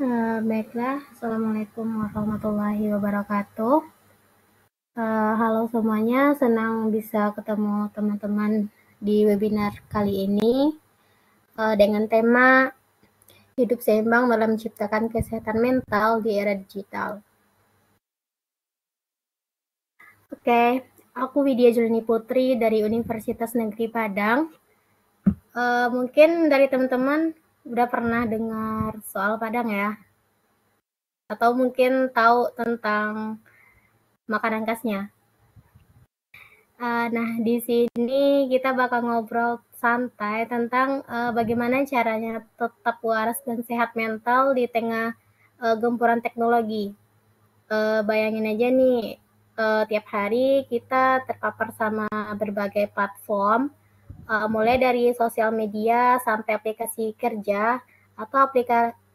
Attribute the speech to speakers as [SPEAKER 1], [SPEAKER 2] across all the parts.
[SPEAKER 1] Baiklah, Assalamualaikum warahmatullahi wabarakatuh. Halo semuanya, senang bisa ketemu teman-teman di webinar kali ini dengan tema hidup seimbang dalam menciptakan kesehatan mental di era digital. Oke, aku Widya Julini Putri dari Universitas Negeri Padang. Mungkin dari teman-teman udah pernah dengar soal Padang ya, atau mungkin tahu tentang makanan khasnya. Nah, di sini kita bakal ngobrol santai tentang bagaimana caranya tetap waras dan sehat mental di tengah gempuran teknologi. Bayangin aja nih, tiap hari kita terpapar sama berbagai platform, mulai dari sosial media sampai aplikasi kerja atau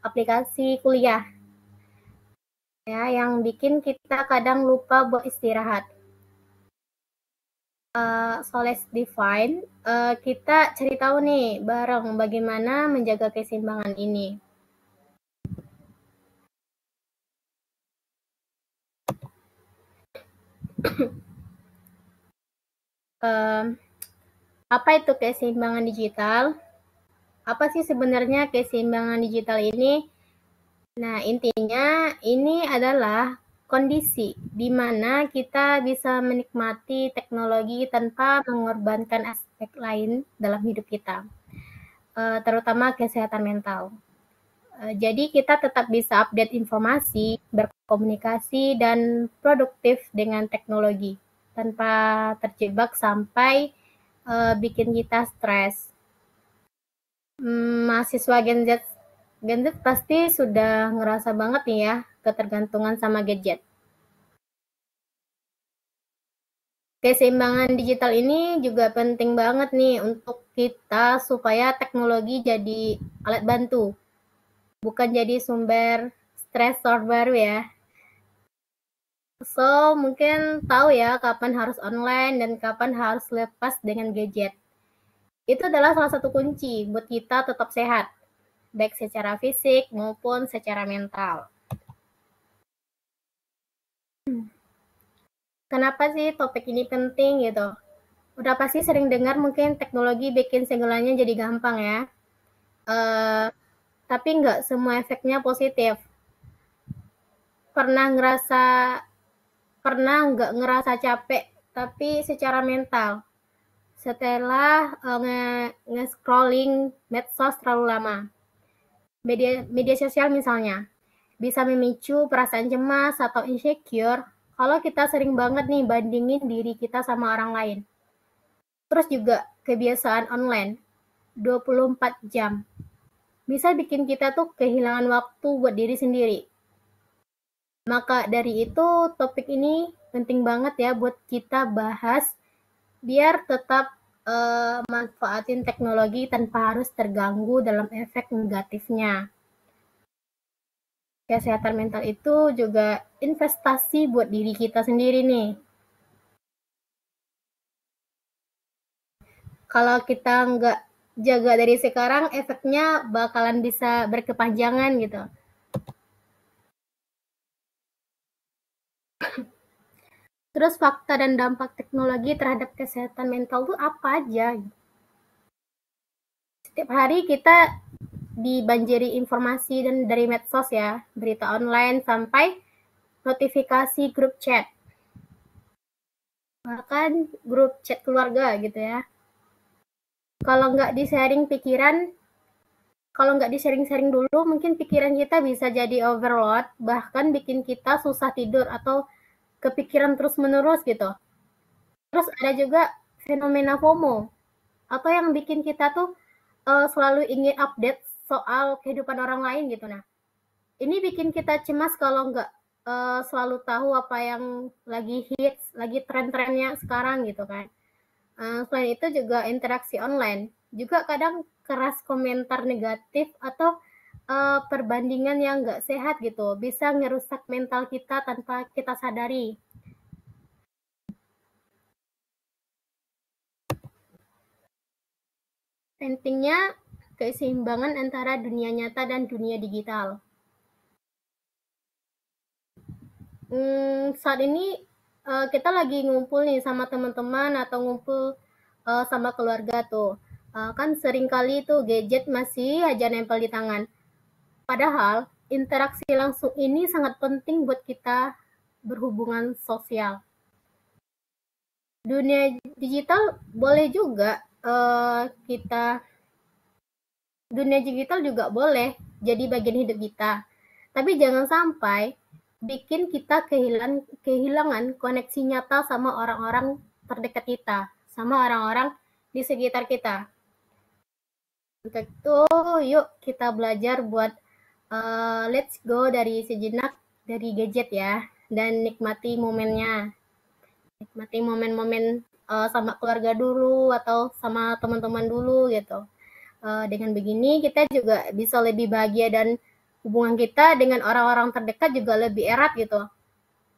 [SPEAKER 1] aplikasi kuliah, ya, yang bikin kita kadang lupa buat istirahat. So let's define, kita cari tahu nih bareng bagaimana menjaga keseimbangan ini. Apa itu keseimbangan digital? Apa sih sebenarnya keseimbangan digital ini? Nah, intinya ini adalah kondisi di mana kita bisa menikmati teknologi tanpa mengorbankan aspek lain dalam hidup kita, terutama kesehatan mental. Jadi kita tetap bisa update informasi, berkomunikasi, dan produktif dengan teknologi tanpa terjebak sampai bikin kita stres. Mahasiswa Gen Z pasti sudah ngerasa banget nih ya ketergantungan sama gadget. Keseimbangan digital ini juga penting banget nih untuk kita supaya teknologi jadi alat bantu, bukan jadi sumber stresor baru ya. So, mungkin tahu ya kapan harus online dan kapan harus lepas dengan gadget. Itu adalah salah satu kunci buat kita tetap sehat, baik secara fisik maupun secara mental. Kenapa sih topik ini penting gitu? Udah pasti sering dengar mungkin teknologi bikin segalanya jadi gampang ya. Uh, tapi nggak semua efeknya positif. Pernah ngerasa pernah nggak ngerasa capek tapi secara mental setelah nge-scrolling medsos terlalu lama. Media sosial misalnya bisa memicu perasaan cemas atau insecure kalau kita sering banget nih bandingin diri kita sama orang lain. Terus juga kebiasaan online 24 jam bisa bikin kita tuh kehilangan waktu buat diri sendiri. Maka dari itu topik ini penting banget ya buat kita bahas biar tetap manfaatin teknologi tanpa harus terganggu dalam efek negatifnya. Kesehatan mental itu juga investasi buat diri kita sendiri nih. Kalau kita nggak jaga dari sekarang, efeknya bakalan bisa berkepanjangan gitu. Terus fakta dan dampak teknologi terhadap kesehatan mental itu apa aja? Setiap hari kita dibanjiri informasi dan dari medsos ya, berita online sampai notifikasi grup chat. Bahkan grup chat keluarga gitu ya. Kalau nggak di-sharing dulu, mungkin pikiran kita bisa jadi overload, bahkan bikin kita susah tidur atau kepikiran terus-menerus gitu. Terus ada juga fenomena FOMO, atau yang bikin kita tuh selalu ingin update soal kehidupan orang lain gitu. Nah, ini bikin kita cemas kalau nggak selalu tahu apa yang lagi hits, lagi tren-trennya sekarang gitu kan. Selain itu juga interaksi online, juga kadang keras komentar negatif atau perbandingan yang nggak sehat gitu, bisa ngerusak mental kita tanpa kita sadari. Pentingnya keseimbangan antara dunia nyata dan dunia digital. Saat ini kita lagi ngumpul nih sama teman-teman atau ngumpul sama keluarga tuh. Kan sering kali tuh gadget masih aja nempel di tangan. Padahal interaksi langsung ini sangat penting buat kita berhubungan sosial. Dunia digital boleh juga kita dunia digital juga boleh jadi bagian hidup kita. Tapi jangan sampai bikin kita kehilangan koneksi nyata sama orang-orang terdekat kita, sama orang-orang di sekitar kita. Untuk itu, yuk kita belajar buat let's go dari sejenak dari gadget ya, dan nikmati momennya. Nikmati momen-momen sama keluarga dulu atau sama teman-teman dulu gitu. Dengan begini kita juga bisa lebih bahagia dan hubungan kita dengan orang-orang terdekat juga lebih erat gitu.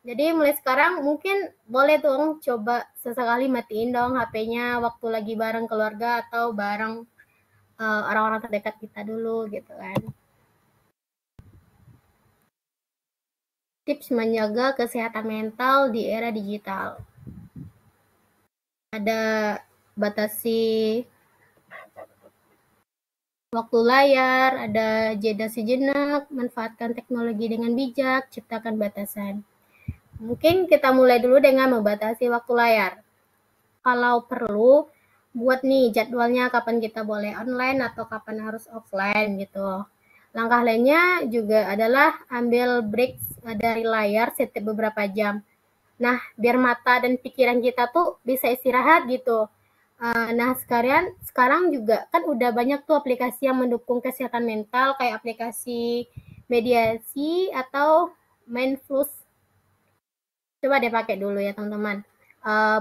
[SPEAKER 1] Jadi mulai sekarang mungkin boleh dong coba sesekali matiin dong HP-nya waktu lagi bareng keluarga atau bareng orang-orang terdekat kita dulu gitu kan. Tips menjaga kesehatan mental di era digital. Ada batasi waktu layar, ada jeda sejenak, manfaatkan teknologi dengan bijak, ciptakan batasan. Mungkin kita mulai dulu dengan membatasi waktu layar. Kalau perlu, buat nih jadwalnya kapan kita boleh online atau kapan harus offline gitu. Langkah lainnya juga adalah ambil break dari layar setiap beberapa jam. Nah, biar mata dan pikiran kita tuh bisa istirahat gitu. Nah, sekarang juga kan udah banyak tuh aplikasi yang mendukung kesehatan mental kayak aplikasi mediasi atau mindfulness. Coba deh pakai dulu ya teman-teman.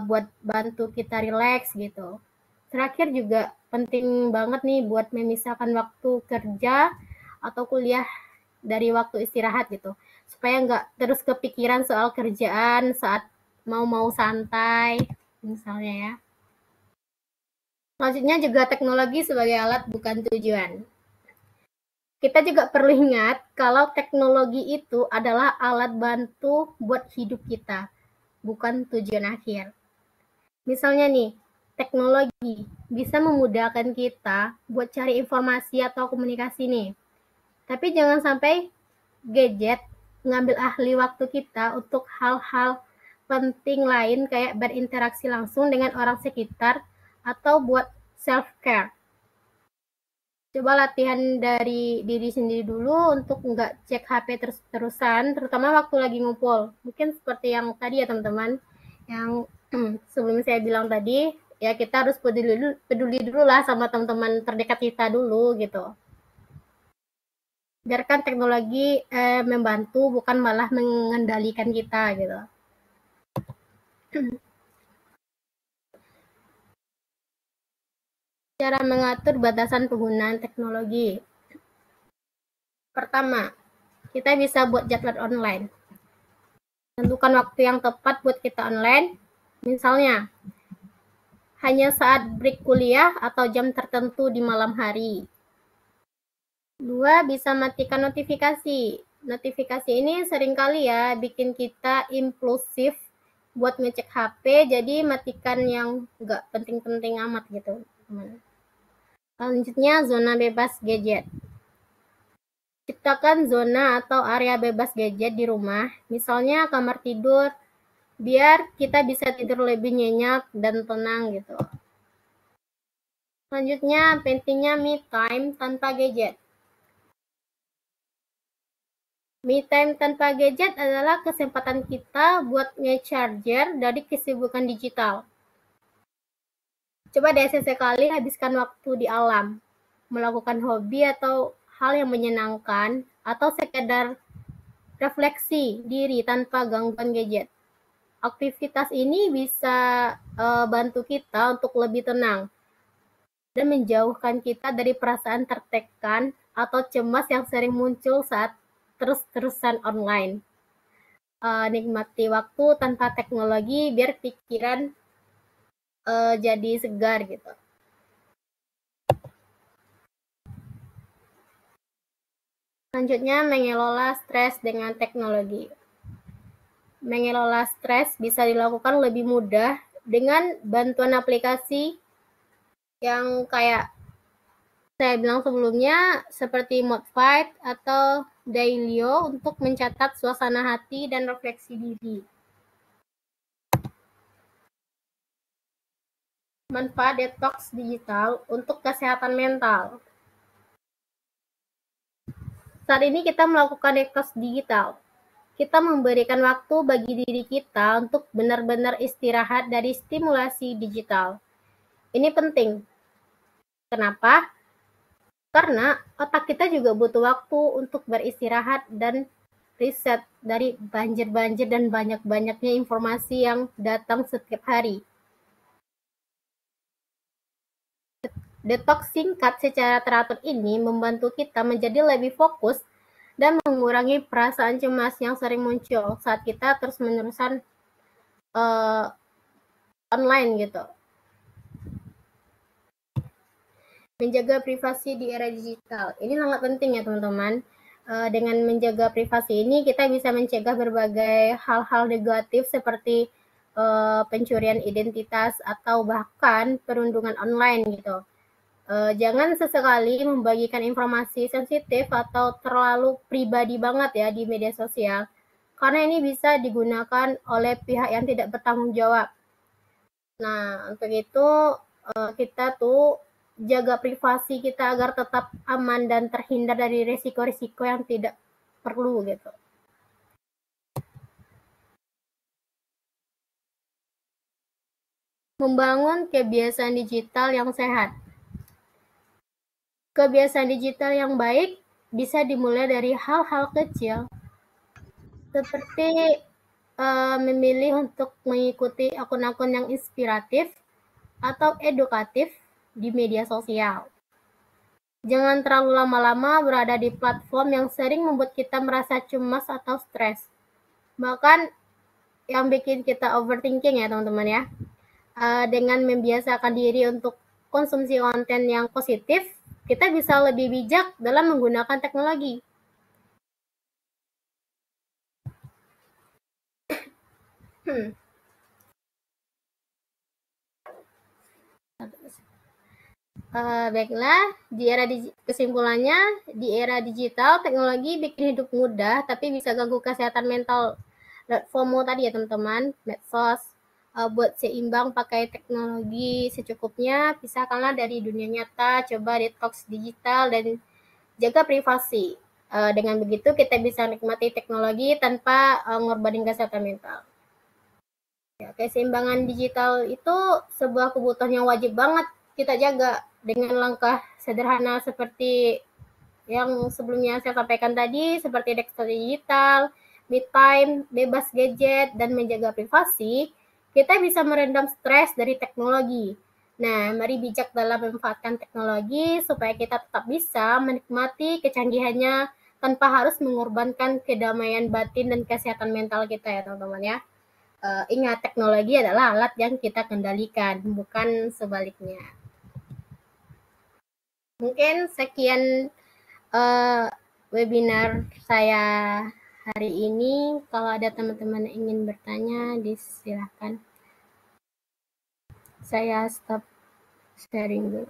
[SPEAKER 1] Buat bantu kita rileks gitu. Terakhir juga penting banget nih buat memisahkan waktu kerja atau kuliah dari waktu istirahat gitu. Supaya nggak terus kepikiran soal kerjaan saat mau santai misalnya ya. Selanjutnya juga teknologi sebagai alat bukan tujuan. Kita juga perlu ingat kalau teknologi itu adalah alat bantu buat hidup kita, bukan tujuan akhir. Misalnya nih, teknologi bisa memudahkan kita buat cari informasi atau komunikasi nih. Tapi jangan sampai gadget ngambil ahli waktu kita untuk hal-hal penting lain kayak berinteraksi langsung dengan orang sekitar atau buat self-care. Coba latihan dari diri sendiri dulu untuk nggak cek HP terus-terusan, terutama waktu lagi ngumpul. Mungkin seperti yang tadi ya teman-teman, yang sebelum saya bilang tadi, ya kita harus peduli dulu lah sama teman-teman terdekat kita dulu gitu. Biarkan teknologi membantu, bukan malah mengendalikan kita gitu. Cara mengatur batasan penggunaan teknologi. Pertama, kita bisa buat jadwal online. Tentukan waktu yang tepat buat kita online. Misalnya, hanya saat break kuliah atau jam tertentu di malam hari. 2. Bisa matikan notifikasi. Notifikasi ini seringkali ya bikin kita impulsif buat ngecek HP, jadi matikan yang nggak penting-penting amat gitu. Selanjutnya, zona bebas gadget. Ciptakan zona atau area bebas gadget di rumah, misalnya kamar tidur, biar kita bisa tidur lebih nyenyak dan tenang gitu. Selanjutnya, pentingnya me time tanpa gadget. Me time tanpa gadget adalah kesempatan kita buat nge-charger dari kesibukan digital. Coba deh sesekali habiskan waktu di alam, melakukan hobi atau hal yang menyenangkan, atau sekedar refleksi diri tanpa gangguan gadget. Aktivitas ini bisa bantu kita untuk lebih tenang dan menjauhkan kita dari perasaan tertekan atau cemas yang sering muncul saat terus-terusan online. Nikmati waktu tanpa teknologi biar pikiran jadi segar gitu. Selanjutnya, mengelola stres dengan teknologi. mengelola stres bisa dilakukan lebih mudah dengan bantuan aplikasi yang kayak saya bilang sebelumnya, seperti Modfight atau Dailyo untuk mencatat suasana hati dan refleksi diri. Manfaat detox digital untuk kesehatan mental. Saat ini kita melakukan detox digital. Kita memberikan waktu bagi diri kita untuk benar-benar istirahat dari stimulasi digital. Ini penting. Kenapa? Karena otak kita juga butuh waktu untuk beristirahat dan riset dari banjir-banjir dan banyak-banyaknya informasi yang datang setiap hari. Detox singkat secara teratur ini membantu kita menjadi lebih fokus dan mengurangi perasaan cemas yang sering muncul saat kita terus-menerusan uh, online gitu. Menjaga privasi di era digital. Ini sangat penting ya teman-teman. Dengan menjaga privasi ini kita bisa mencegah berbagai hal-hal negatif seperti pencurian identitas atau bahkan perundungan online gitu. Jangan sesekali membagikan informasi sensitif atau terlalu pribadi banget ya di media sosial, karena ini bisa digunakan oleh pihak yang tidak bertanggung jawab. Nah, untuk itu kita tuh jaga privasi kita agar tetap aman dan terhindar dari risiko-risiko yang tidak perlu gitu. Membangun kebiasaan digital yang sehat. Kebiasaan digital yang baik bisa dimulai dari hal-hal kecil seperti memilih untuk mengikuti akun-akun yang inspiratif atau edukatif di media sosial. Jangan terlalu lama-lama berada di platform yang sering membuat kita merasa cemas atau stres. Bahkan yang bikin kita overthinking ya teman-teman ya. Dengan membiasakan diri untuk konsumsi konten yang positif, kita bisa lebih bijak dalam menggunakan teknologi. Baiklah, kesimpulannya, di era digital, teknologi bikin hidup mudah, tapi bisa ganggu kesehatan mental. FOMO tadi ya teman-teman, medsos, buat seimbang pakai teknologi secukupnya, pisahkanlah dari dunia nyata, coba detox digital, dan jaga privasi. Dengan begitu kita bisa nikmati teknologi tanpa ngorbanin kesehatan mental. Ya, keseimbangan digital itu sebuah kebutuhan yang wajib banget kita jaga dengan langkah sederhana seperti yang sebelumnya saya sampaikan tadi, seperti detox digital, me time, bebas gadget, dan menjaga privasi. Kita bisa merendam stres dari teknologi. Nah, mari bijak dalam memanfaatkan teknologi supaya kita tetap bisa menikmati kecanggihannya tanpa harus mengorbankan kedamaian batin dan kesehatan mental kita ya teman-teman ya. Ingat, teknologi adalah alat yang kita kendalikan, bukan sebaliknya. Mungkin sekian webinar saya hari ini. Kalau ada teman-teman yang ingin bertanya, disilahkan. Saya stop sharing dulu.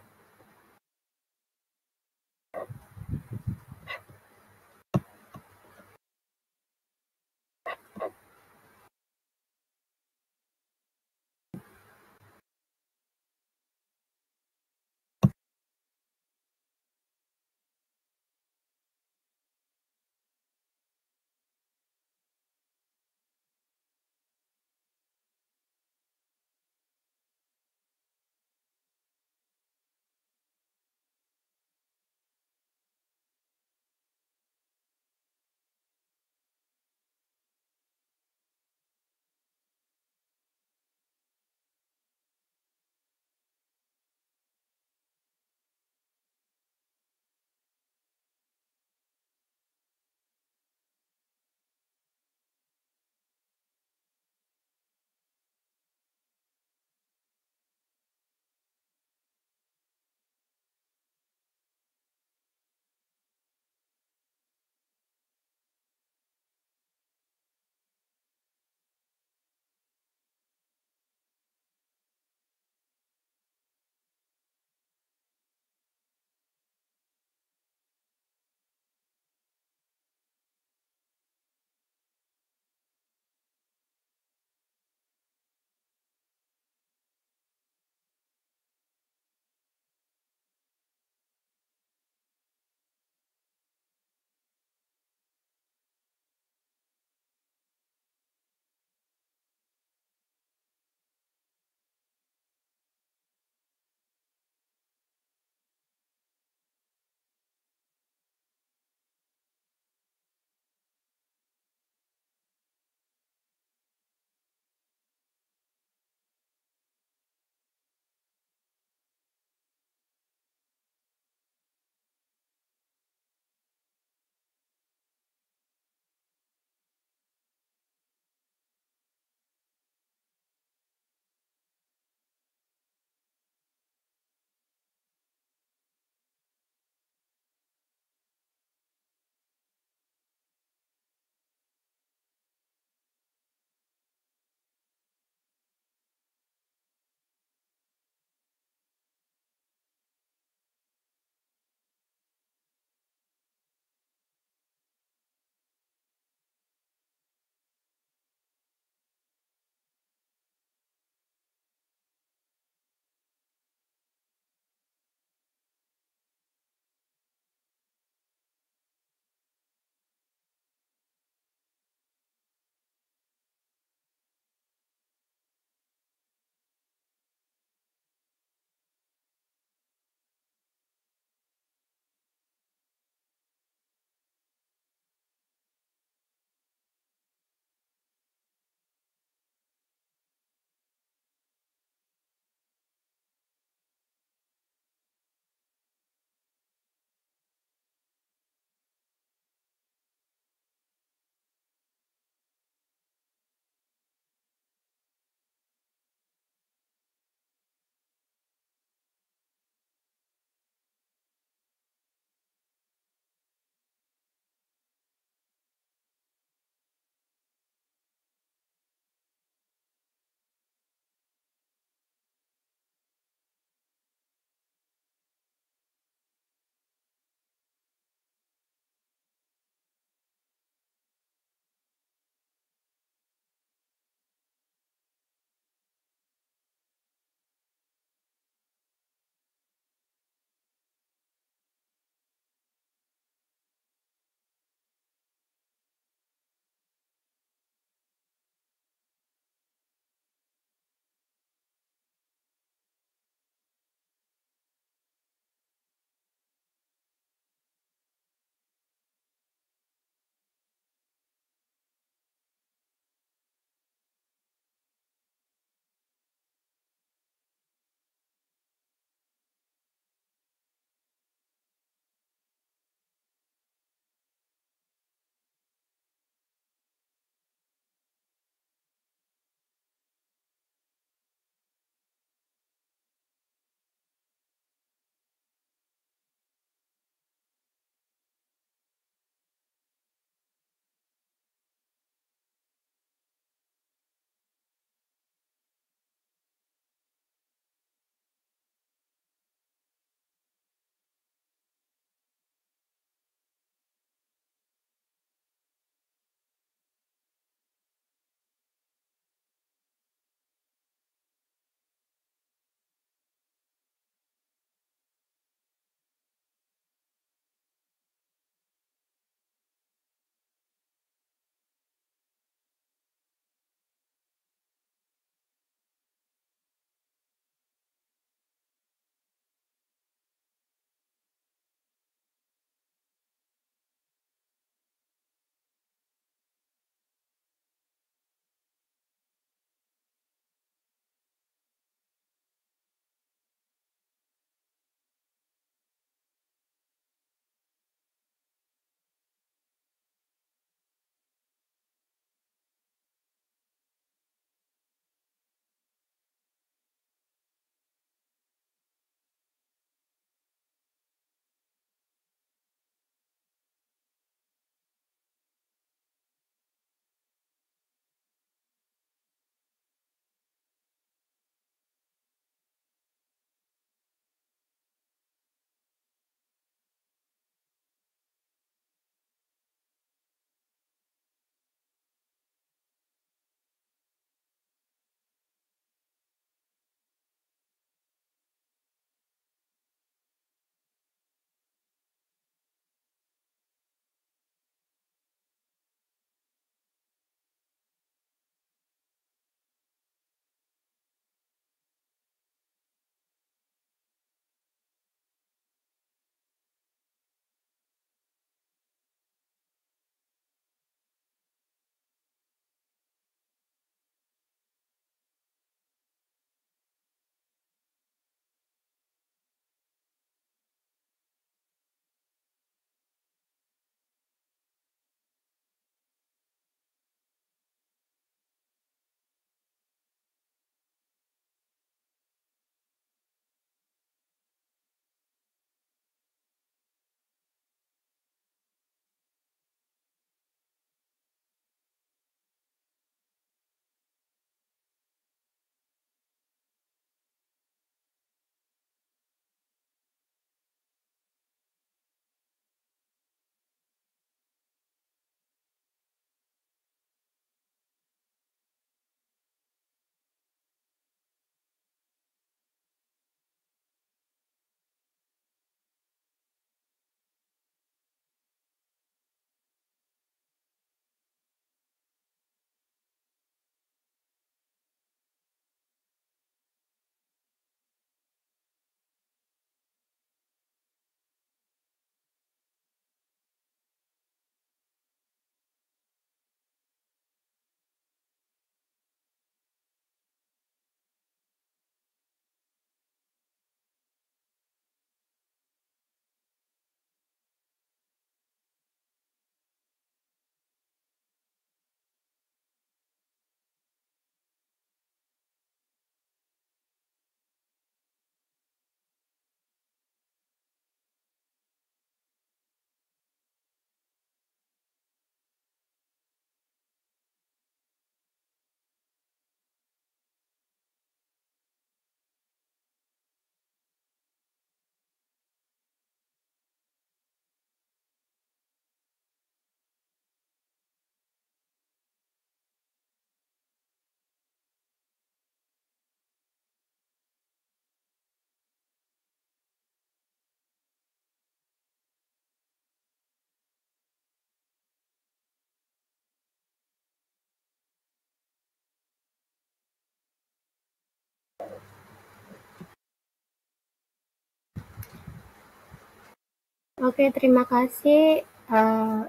[SPEAKER 1] Oke, terima kasih,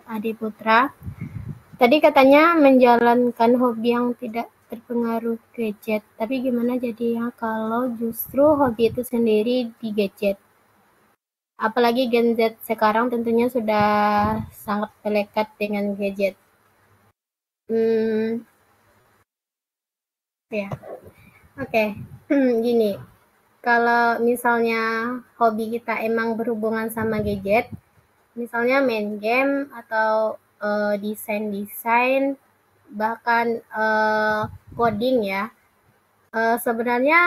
[SPEAKER 1] Adi Putra. Tadi katanya menjalankan hobi yang tidak terpengaruh gadget, tapi gimana jadinya kalau justru hobi itu sendiri di gadget? Apalagi Gen Z sekarang tentunya sudah sangat melekat dengan gadget. Hmm, ya, oke. Gini, kalau misalnya hobi kita emang berhubungan sama gadget, misalnya main game atau desain-desain, bahkan coding ya, sebenarnya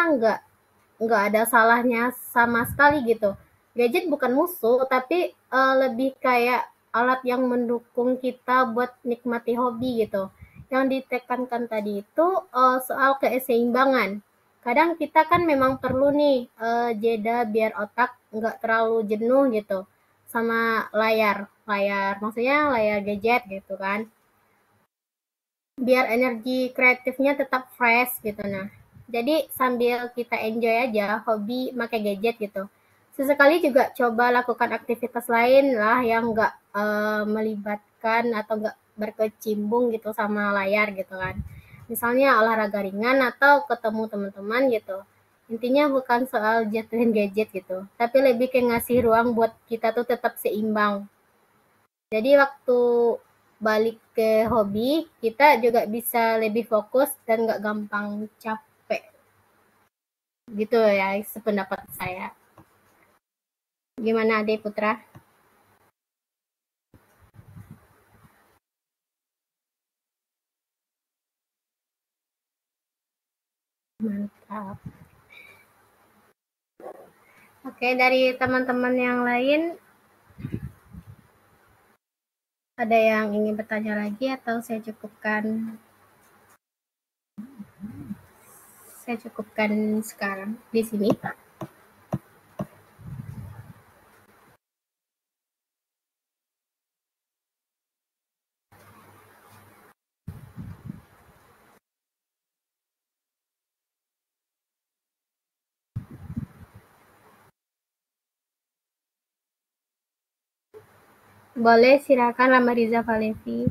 [SPEAKER 1] nggak ada salahnya sama sekali gitu. Gadget bukan musuh, tapi lebih kayak alat yang mendukung kita buat nikmati hobi gitu. Yang ditekankan tadi itu soal keseimbangan. Kadang kita kan memang perlu nih jeda biar otak nggak terlalu jenuh gitu sama layar maksudnya layar gadget gitu kan, biar energi kreatifnya tetap fresh gitu. Nah, jadi sambil kita enjoy aja hobi pakai gadget gitu. Sesekali juga coba lakukan aktivitas lain lah yang nggak melibatkan atau nggak berkecimpung gitu sama layar gitu kan. Misalnya olahraga ringan atau ketemu teman-teman gitu. Intinya bukan soal jatuhin gadget gitu, tapi lebih kayak ngasih ruang buat kita tuh tetap seimbang. Jadi waktu balik ke hobi, kita juga bisa lebih fokus dan nggak gampang capek. Gitu ya, sependapat saya. Gimana Ade Putra? Mantap. Oke, dari teman-teman yang lain, ada yang ingin bertanya lagi atau saya cukupkan sekarang di sini. Boleh silakan Lama Riza Falevi.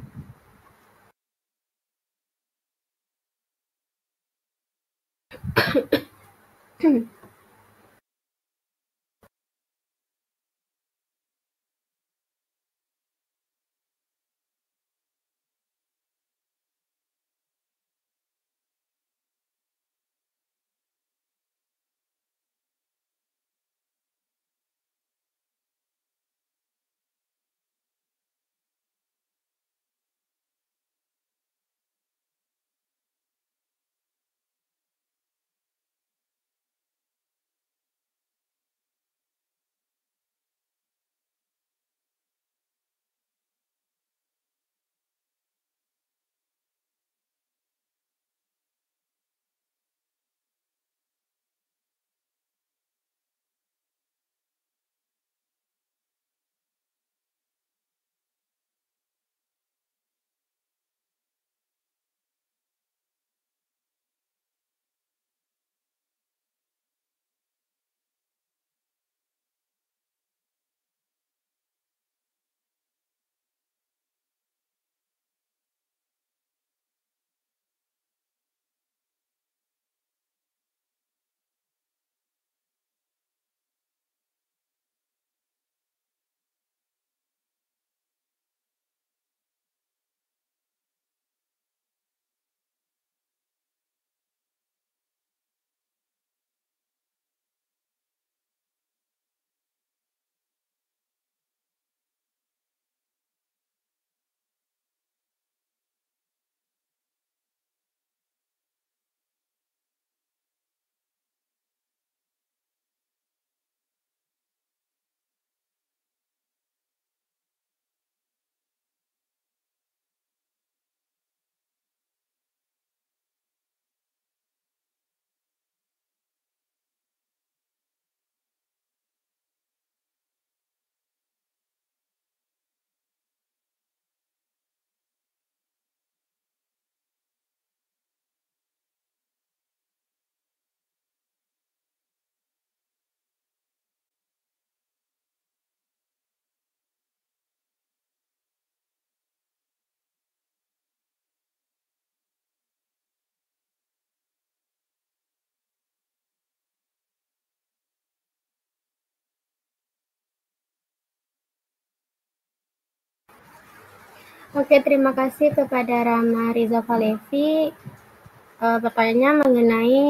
[SPEAKER 1] Oke, terima kasih kepada Rama Riza Falevi. Pertanyaannya mengenai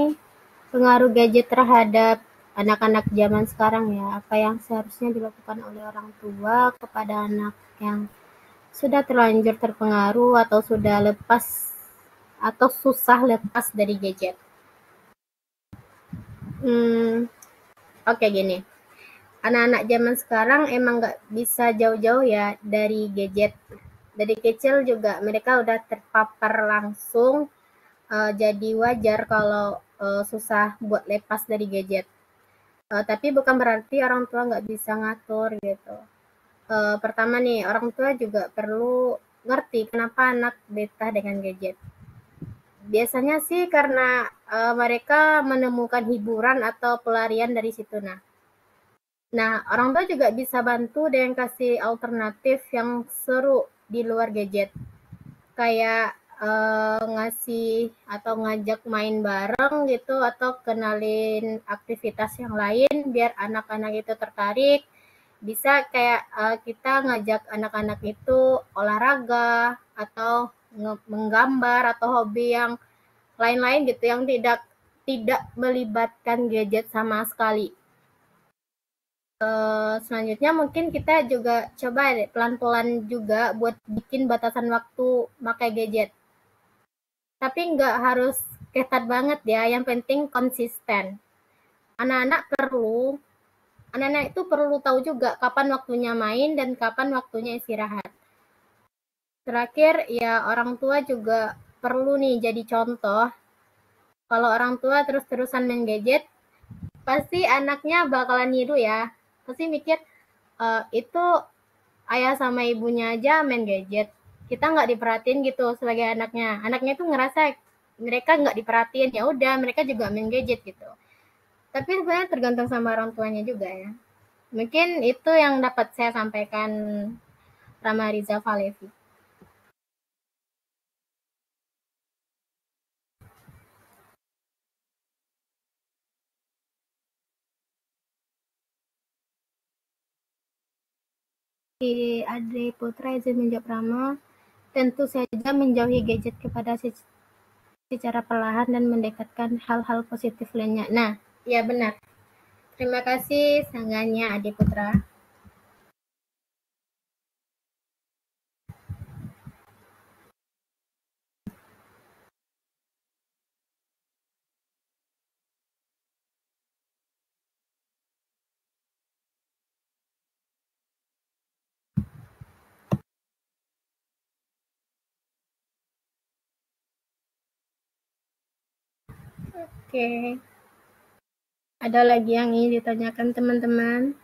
[SPEAKER 1] pengaruh gadget terhadap anak-anak zaman sekarang ya. Apa yang seharusnya dilakukan oleh orang tua kepada anak yang sudah terlanjur terpengaruh atau sudah lepas atau susah lepas dari gadget. Hmm, Oke gini. Anak-anak zaman sekarang emang nggak bisa jauh-jauh ya dari gadget. Dari kecil juga mereka udah terpapar langsung, jadi wajar kalau susah buat lepas dari gadget. Tapi bukan berarti orang tua nggak bisa ngatur gitu. Pertama nih, orang tua juga perlu ngerti kenapa anak betah dengan gadget. Biasanya sih karena mereka menemukan hiburan atau pelarian dari situ. Nah, orang tua juga bisa bantu dengan kasih alternatif yang seru di luar gadget. Kayak ngasih atau ngajak main bareng gitu atau kenalin aktivitas yang lain biar anak-anak itu tertarik. Bisa kayak kita ngajak anak-anak itu olahraga atau menggambar atau hobi yang lain-lain gitu yang tidak tidak melibatkan gadget sama sekali. Selanjutnya mungkin kita juga coba deh pelan-pelan juga buat bikin batasan waktu pakai gadget. Tapi nggak harus ketat banget ya, yang penting konsisten. Anak-anak perlu, anak-anak itu perlu tahu juga kapan waktunya main dan kapan waktunya istirahat. Terakhir, ya orang tua juga perlu nih jadi contoh. Kalau orang tua terus-terusan main gadget, pasti anaknya bakalan niru ya. Pasti mikir, itu ayah sama ibunya aja main gadget, kita nggak diperhatiin gitu sebagai anaknya tuh ngerasa mereka nggak diperhatiin, ya udah mereka juga main gadget gitu. Tapi sebenarnya tergantung sama orang tuanya juga ya. Mungkin itu yang dapat saya sampaikan, Rama Riza Falevi. Di Adri Putra izin menjawab. Rama, tentu saja menjauhi gadget kepada secara perlahan dan mendekatkan hal-hal positif lainnya. Nah, ya benar. Terima kasih sanggahnya Adi Putra. Oke. Ada lagi yang ingin ditanyakan teman-teman?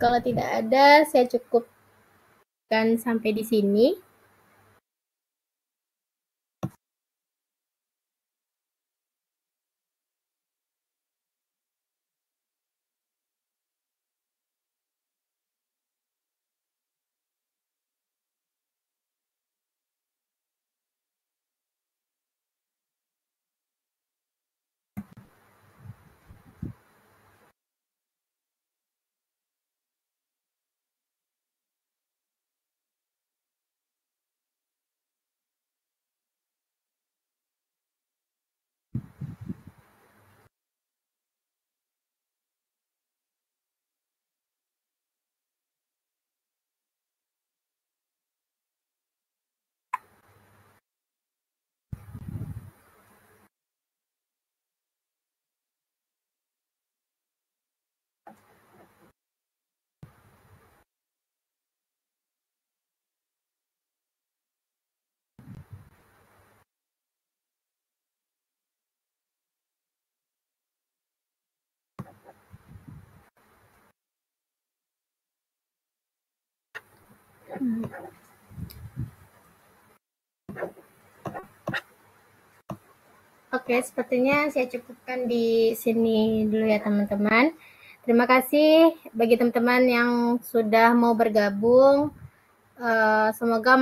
[SPEAKER 1] Kalau tidak ada, saya cukupkan sampai di sini. Oke, sepertinya saya cukupkan di sini dulu ya teman-teman. Terima kasih bagi teman-teman yang sudah mau bergabung. Semoga